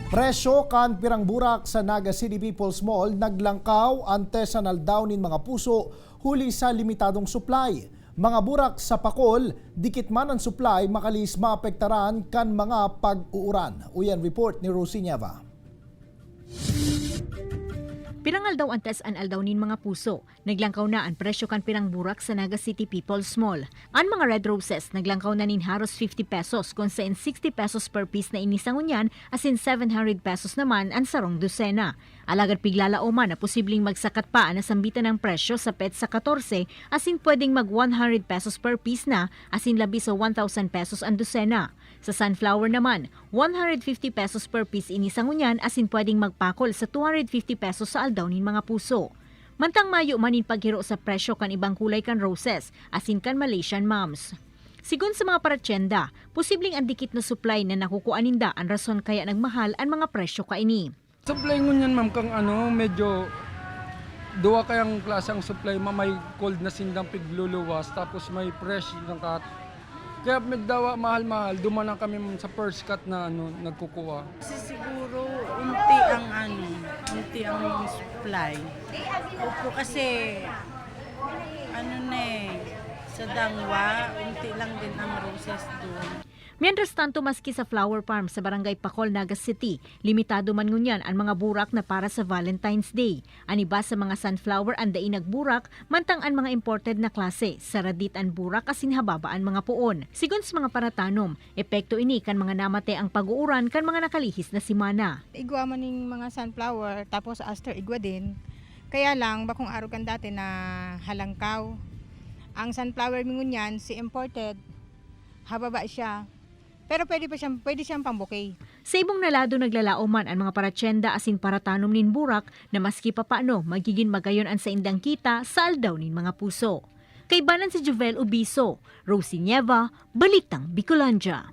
Presyo kan pirang burak sa Naga City People's Mall naglangkaw ante sa naldaw nin mga puso huli sa limitadong supply. Mga burak sa pakol, dikit man ang supply makalis maapektaran kan mga pag-uuran. Uyan report ni Rosie Nieva. Pirangal daw antes an aldaw nin mga puso. Naglangkaw na ang presyo kan pirang burak sa Naga City People's Mall. Ang mga red roses naglangkaw na nin haros 50 pesos kung saan 60 pesos per piece na inisangunyan as in 700 pesos naman ang sarong dosena. Alagad piglalauman na posibleng magsakat pa ang nasambitan ng presyo sa pet sa 14 as in pwedeng mag 100 pesos per piece na as in labi sa 1,000 pesos ang dosena. Sa sunflower naman, 150 pesos per piece inisangunyan as in pwedeng magpakol sa 250 pesos sa aldaw nin mga puso. Mantang mayo manin paghiro sa presyo kan ibang kulay kan roses as in kan Malaysian moms. Sigun sa mga paratyenda, posibleng ang dikit na supply na nakukuan ninda ang rason kaya nagmahal ang mga presyo kaini. Supply ngunyan ma'am kang medyo duwa kayang klaseng supply may cold na sindang pigluluwas tapos may fresh ng cut. Kaya meddawa mahal-mahal, duman kami sa first cut na nagkukuha. Kasi siguro unti ang supply. Opo kasi sa Dangwa, unti lang din ang roses doon. Mientras tanto, maski sa flower farm sa Barangay Pacol, Naga City, limitado man ngunyan ang mga burak na para sa Valentine's Day. Aniba sa mga sunflower ang daing nagburak, mantang ang mga imported na klase, saradit ang burak asin hababaan mga puon. Sigun sa mga paratanom, epekto ini kan mga namate ang pag-uuran kan mga nakalihis na simana. Igwa man ng mga sunflower, tapos aster igwa din. Kaya lang, bakong araw kan dati na halangkaw. Ang sunflower ngunyan, si imported, hababa siya. Pero pwede siyang pambukay. Sa ibong nalado naglalauman ang mga paratyenda asin paratanom nin burak na maski papaano magiging magayon ang sa indang kita sa aldaw nin mga puso. Kay banan si Jovel Ubiso, Rosie Nieva, Balitang Bicolandia.